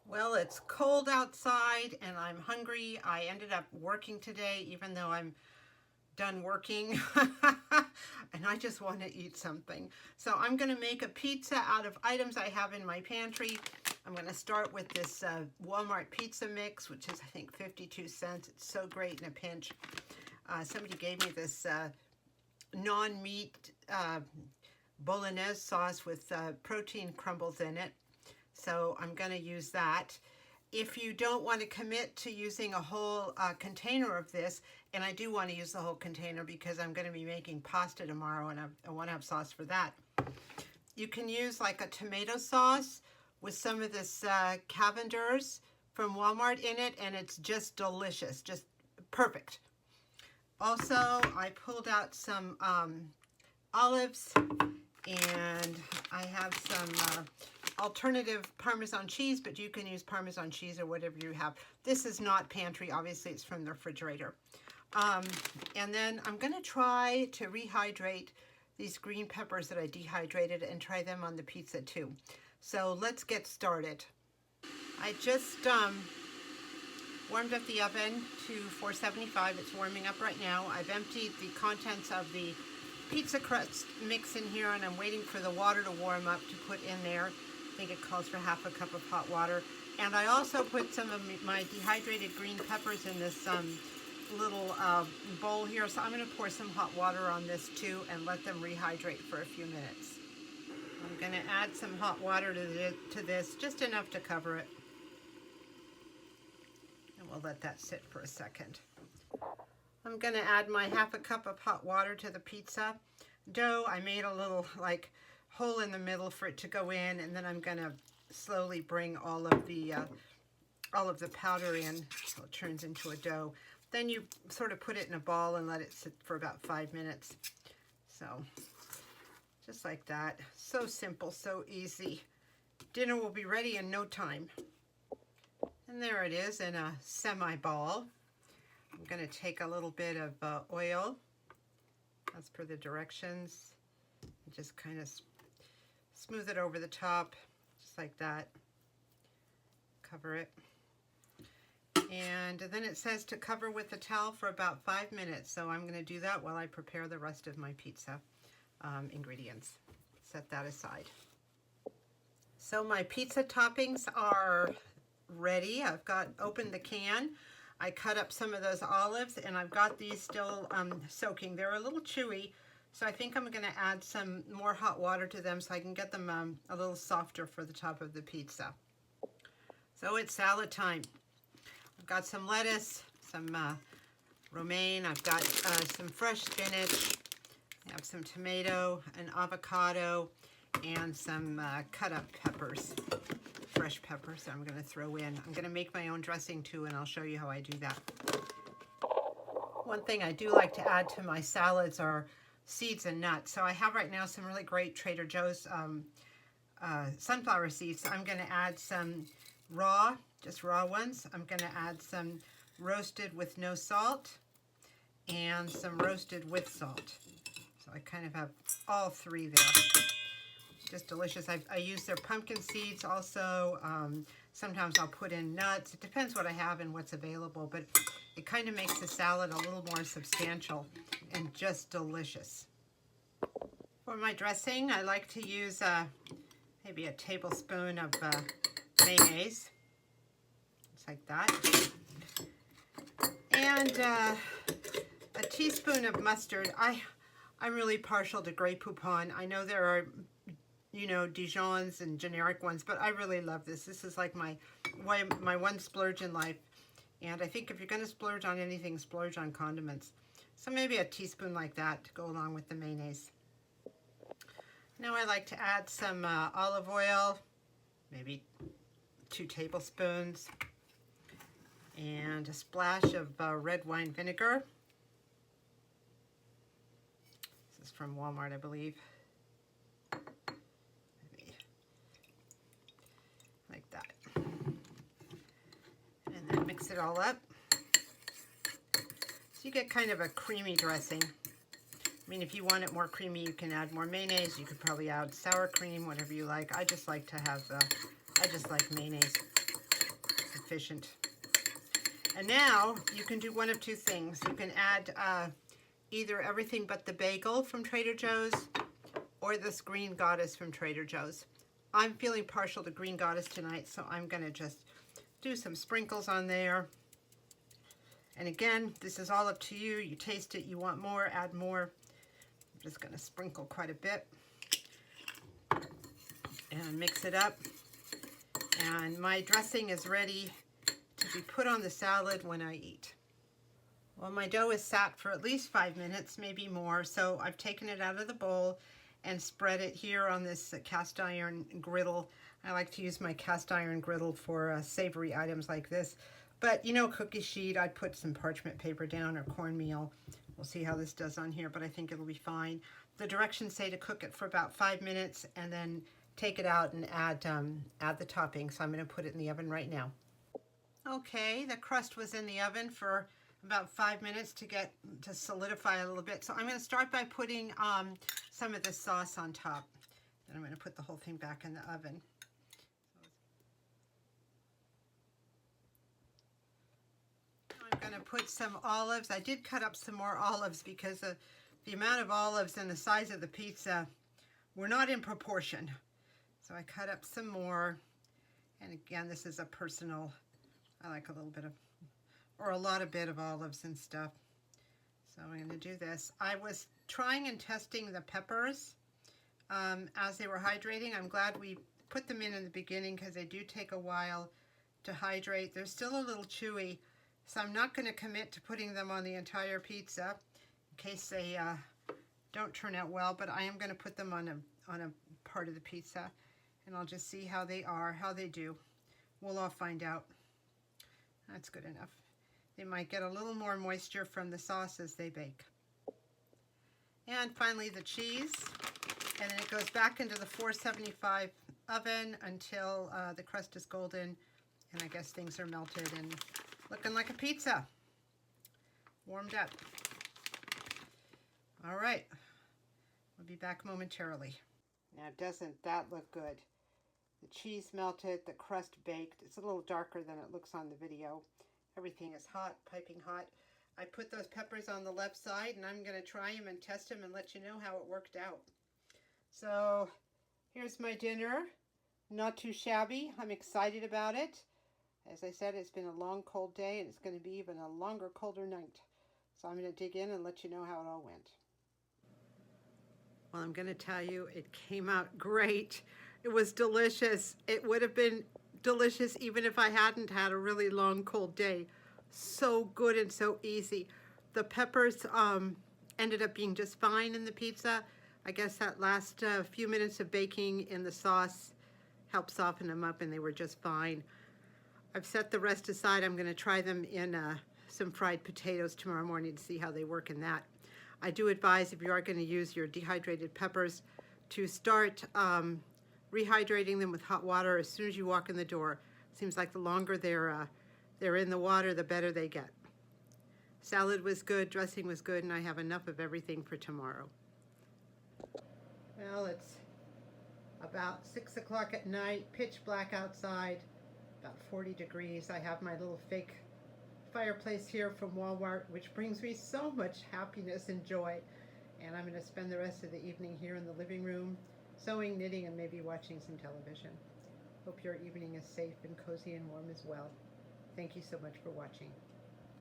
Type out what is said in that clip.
Well, it's cold outside and I'm hungry. I ended up working today, even though I'm done working. And I just want to eat something. So I'm going to make a pizza out of items I have in my pantry. I'm going to start with this Walmart pizza mix, which is I think 52 cents. It's so great in a pinch. Somebody gave me this non-meat bolognese sauce with protein crumbles in it. So I'm going to use that. If you don't want to commit to using a whole container of this, and I do want to use the whole container because I'm going to be making pasta tomorrow and I want to have sauce for that. You can use like a tomato sauce with some of this Cavender's from Walmart in it, and it's just delicious, just perfect. Also, I pulled out some olives, and I have some alternative Parmesan cheese, but you can use Parmesan cheese or whatever you have. This is not pantry, obviously it's from the refrigerator. And then I'm gonna try to rehydrate these green peppers that I dehydrated and try them on the pizza too. So let's get started. I just warmed up the oven to 475. It's warming up right now. I've emptied the contents of the pizza crust mix in here, and I'm waiting for the water to warm up to put in there. I think it calls for half a cup of hot water. And I also put some of my dehydrated green peppers in this little bowl here. So I'm going to pour some hot water on this too and let them rehydrate for a few minutes. I'm going to add some hot water to this, just enough to cover it. And we'll let that sit for a second. I'm going to add my half a cup of hot water to the pizza dough. I made a little like hole in the middle for it to go in, and then I'm going to slowly bring all of the powder in so it turns into a dough. Then you sort of put it in a ball and let it sit for about 5 minutes. So just like that. So simple, so easy. Dinner will be ready in no time. And there it is in a semi-ball. I'm going to take a little bit of oil, as per the directions, and just kind of smooth it over the top, just like that. Cover it. And then it says to cover with a towel for about 5 minutes. So I'm going to do that while I prepare the rest of my pizza ingredients. Set that aside. So my pizza toppings are ready. I've opened the can. I cut up some of those olives, and I've got these still soaking. They're a little chewy, so I think I'm going to add some more hot water to them so I can get them a little softer for the top of the pizza. So it's salad time. I've got some lettuce, some romaine. I've got some fresh spinach. I have some tomato, an avocado, and some cut up peppers. Fresh peppers that I'm going to throw in. I'm going to make my own dressing too, and I'll show you how I do that. One thing I do like to add to my salads are seeds and nuts. So I have right now some really great Trader Joe's sunflower seeds. I'm going to add some just raw ones. I'm going to add some roasted with no salt and some roasted with salt. So I kind of have all three there. Just delicious. I use their pumpkin seeds also. Sometimes I'll put in nuts. It depends what I have and what's available, but it kind of makes the salad a little more substantial and just delicious. For my dressing, I like to use maybe a tablespoon of mayonnaise. Just like that. And a teaspoon of mustard. I'm really partial to Grey Poupon. I know there are Dijons and generic ones, but I really love this. This is like my one splurge in life. And I think if you're going to splurge on anything, splurge on condiments. So maybe a teaspoon like that to go along with the mayonnaise. Now I like to add some olive oil, maybe 2 tablespoons, and a splash of red wine vinegar. This is from Walmart, I believe. Like that. And then mix it all up. So you get kind of a creamy dressing. I mean, if you want it more creamy, you can add more mayonnaise. You could probably add sour cream, whatever you like. I just like mayonnaise. efficient. And now you can do one of two things. You can add either everything but the bagel from Trader Joe's or this Green Goddess from Trader Joe's. I'm feeling partial to Green Goddess tonight, so I'm gonna just do some sprinkles on there. And again, this is all up to you. You taste it, you want more, add more. I'm just gonna sprinkle quite a bit and mix it up. And my dressing is ready to be put on the salad when I eat. Well, my dough is sat for at least 5 minutes, maybe more, so I've taken it out of the bowl and spread it here on this cast iron griddle. I like to use my cast iron griddle for savory items like this. But you know, cookie sheet, I'd put some parchment paper down or cornmeal. We'll see how this does on here, but I think it'll be fine. The directions say to cook it for about 5 minutes and then take it out and add the topping. So I'm going to put it in the oven right now. Okay, the crust was in the oven for about 5 minutes to solidify a little bit. So I'm going to start by putting some of this sauce on top. Then I'm going to put the whole thing back in the oven. I'm going to put some olives. I did cut up some more olives because the amount of olives and the size of the pizza were not in proportion. So I cut up some more. And again, this is a personal, I like a little bit of, or a lot of bit of olives and stuff. So I'm going to do this. I was trying and testing the peppers as they were hydrating. I'm glad we put them in the beginning because they do take a while to hydrate. They're still a little chewy. So I'm not going to commit to putting them on the entire pizza in case they don't turn out well, but I am going to put them on a part of the pizza, and I'll just see how they are, how they do. We'll all find out. That's good enough. They might get a little more moisture from the sauce as they bake. And finally the cheese, and then it goes back into the 475 oven until the crust is golden, and I guess things are melted and looking like a pizza. Warmed up. All right, we'll be back momentarily. Now, doesn't that look good? The cheese melted, the crust baked. It's a little darker than it looks on the video. Everything is hot, piping hot. I put those peppers on the left side, and I'm going to try them and test them and let you know how it worked out. So here's my dinner. Not too shabby. I'm excited about it. As I said, it's been a long, cold day, and it's going to be even a longer, colder night. So I'm going to dig in and let you know how it all went. Well, I'm going to tell you, it came out great. It was delicious. It would have been delicious even if I hadn't had a really long, cold day. So good and so easy. The peppers ended up being just fine in the pizza. I guess that last few minutes of baking in the sauce helped soften them up, and they were just fine. I've set the rest aside. I'm going to try them in some fried potatoes tomorrow morning to see how they work in that. I do advise, if you are going to use your dehydrated peppers, to start rehydrating them with hot water as soon as you walk in the door. Seems like the longer they're in the water, the better they get. Salad was good, dressing was good, and I have enough of everything for tomorrow. Well, it's about 6 o'clock at night, pitch black outside. About 40 degrees. I have my little fake fireplace here from Walmart, which brings me so much happiness and joy. And I'm going to spend the rest of the evening here in the living room, sewing, knitting, and maybe watching some television. Hope your evening is safe and cozy and warm as well. Thank you so much for watching.